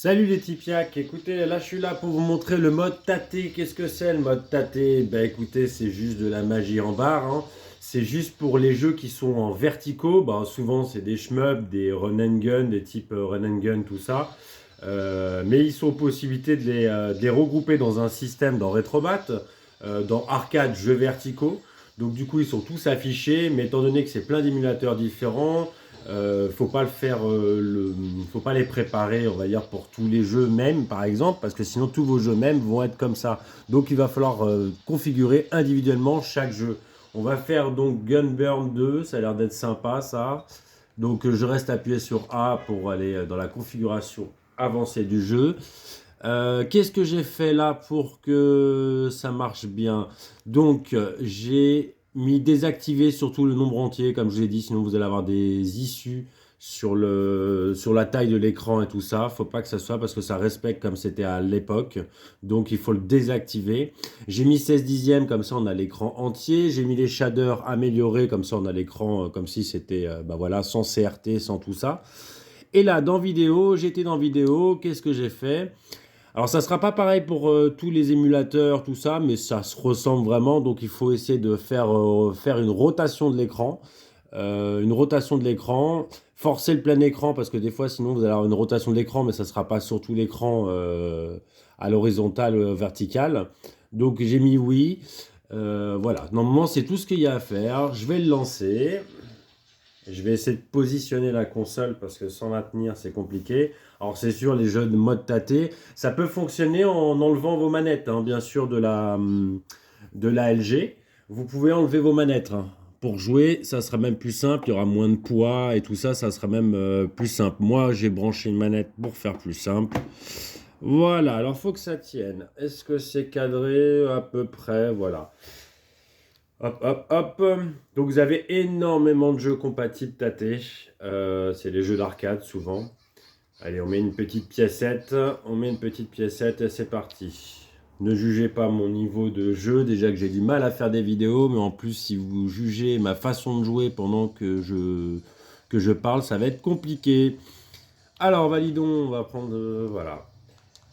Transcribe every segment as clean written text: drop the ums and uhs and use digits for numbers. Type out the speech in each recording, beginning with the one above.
Salut les Tipiacs, écoutez, là je suis là pour vous montrer le mode tâté. Qu'est-ce que c'est le mode tâté? Ben écoutez, c'est juste de la magie en barre, hein. C'est juste pour les jeux qui sont en verticaux. Ben, souvent c'est des shmups, des run and gun, des types run and gun, tout ça. Mais ils sont possibilité de les regrouper dans un système dans Retrobat, dans arcade jeux verticaux. Donc du coup ils sont tous affichés, mais étant donné que c'est plein d'émulateurs différents, faut pas le faire, faut pas les préparer, on va dire, pour tous les jeux même, par exemple, parce que sinon tous vos jeux même vont être comme ça. Donc il va falloir configurer individuellement chaque jeu. On va faire donc Gunburn 2, ça a l'air d'être sympa ça. Donc je reste appuyé sur A pour aller dans la configuration avancée du jeu. Qu'est-ce que j'ai fait là pour que ça marche bien? Donc, j'ai mis désactiver surtout le nombre entier, comme je l'ai dit, sinon vous allez avoir des issues sur la taille de l'écran et tout ça. Faut pas que ça soit parce que ça respecte comme c'était à l'époque. Donc, il faut le désactiver. J'ai mis 16 dixièmes, comme ça on a l'écran entier. J'ai mis les shaders améliorés, comme ça on a l'écran comme si c'était bah voilà, sans CRT, sans tout ça. Et là, dans vidéo, j'étais dans vidéo, qu'est-ce que j'ai fait? Alors ça sera pas pareil pour tous les émulateurs, tout ça, mais ça se ressemble vraiment. Donc il faut essayer de faire une rotation de l'écran. Forcer le plein écran parce que des fois sinon vous allez avoir une rotation de l'écran, mais ça sera pas sur tout l'écran à l'horizontale, verticale. Donc j'ai mis oui. Voilà, normalement c'est tout ce qu'il y a à faire. Je vais le lancer. Je vais essayer de positionner la console parce que sans la tenir, c'est compliqué. Alors, c'est sûr, les jeux de mode tâté, ça peut fonctionner en enlevant vos manettes, hein, bien sûr, de la LG. Vous pouvez enlever vos manettes, hein. Pour jouer, ça sera même plus simple. Il y aura moins de poids et tout ça, ça sera même plus simple. Moi, j'ai branché une manette pour faire plus simple. Voilà, alors faut que ça tienne. Est-ce que c'est cadré à peu près? Voilà. Hop, hop, hop. Donc vous avez énormément de jeux compatibles tâtés. C'est les jeux d'arcade souvent. Allez, on met une petite piécette. On met une petite piécette et c'est parti. Ne jugez pas mon niveau de jeu. Déjà que j'ai du mal à faire des vidéos. Mais en plus, si vous jugez ma façon de jouer pendant que je parle, ça va être compliqué. Alors, validons. On va prendre... voilà.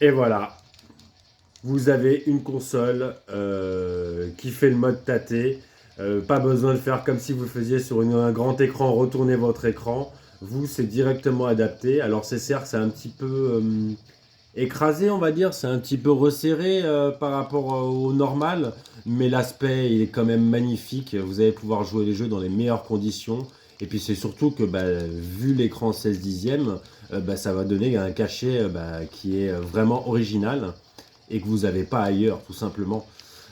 Et voilà. Vous avez une console qui fait le mode tâté. Pas besoin de faire comme si vous faisiez sur un grand écran, retourner votre écran. Vous, c'est directement adapté. Alors c'est certes, c'est un petit peu écrasé, on va dire. C'est un petit peu resserré par rapport au normal. Mais l'aspect, il est quand même magnifique. Vous allez pouvoir jouer les jeux dans les meilleures conditions. Et puis c'est surtout que bah, vu l'écran 16 dixièmes, bah, ça va donner un cachet bah, qui est vraiment original et que vous n'avez pas ailleurs, tout simplement.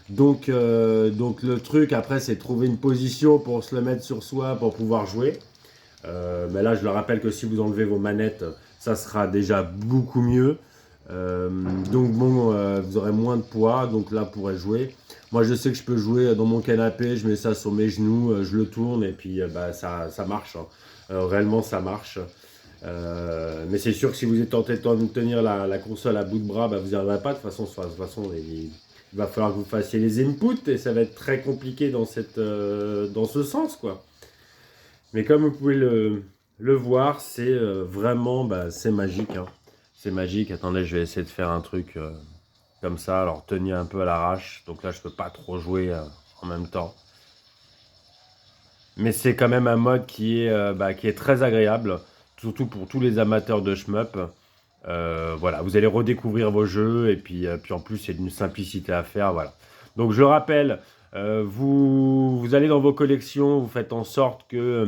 Donc le truc après, c'est de trouver une position pour se le mettre sur soi pour pouvoir jouer. Mais là, je le rappelle que si vous enlevez vos manettes, ça sera déjà beaucoup mieux. Donc bon, vous aurez moins de poids, donc là, vous pourrez jouer. Moi, je sais que je peux jouer dans mon canapé, je mets ça sur mes genoux, je le tourne et puis bah, ça marche, hein. Réellement, ça marche. Mais c'est sûr que si vous êtes tenté de tenir la console à bout de bras, bah, vous n'y arriverez pas. De toute façon il va falloir que vous fassiez les inputs et ça va être très compliqué dans ce sens, quoi. Mais comme vous pouvez le voir, c'est vraiment, bah, c'est magique, hein. C'est magique. Attendez, je vais essayer de faire un truc comme ça. Alors, tenir un peu à l'arrache. Donc là, je peux pas trop jouer en même temps. Mais c'est quand même un mode qui est très agréable, surtout pour tous les amateurs de shmup. Voilà, vous allez redécouvrir vos jeux et puis en plus, c'est d'une simplicité à faire. Voilà. Donc je le rappelle, vous allez dans vos collections, vous faites en sorte que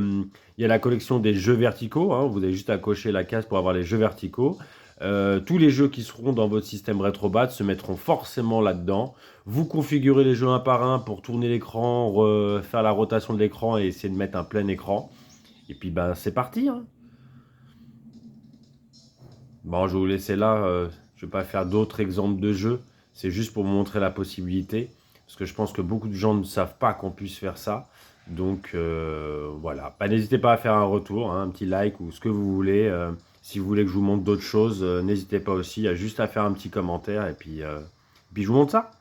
il y a la collection des jeux verticaux, hein. Vous avez juste à cocher la case pour avoir les jeux verticaux. Tous les jeux qui seront dans votre système Retrobat se mettront forcément là-dedans. Vous configurez les jeux un par un pour tourner l'écran, faire la rotation de l'écran et essayer de mettre un plein écran. Et puis ben c'est parti, hein. Bon, je vais vous laisser là. Je ne vais pas faire d'autres exemples de jeux. C'est juste pour vous montrer la possibilité. Parce que je pense que beaucoup de gens ne savent pas qu'on puisse faire ça. Donc voilà. Bah, n'hésitez pas à faire un retour, hein, un petit like ou ce que vous voulez. Si vous voulez que je vous montre d'autres choses, n'hésitez pas aussi. Il y a juste à faire un petit commentaire et puis je vous montre ça.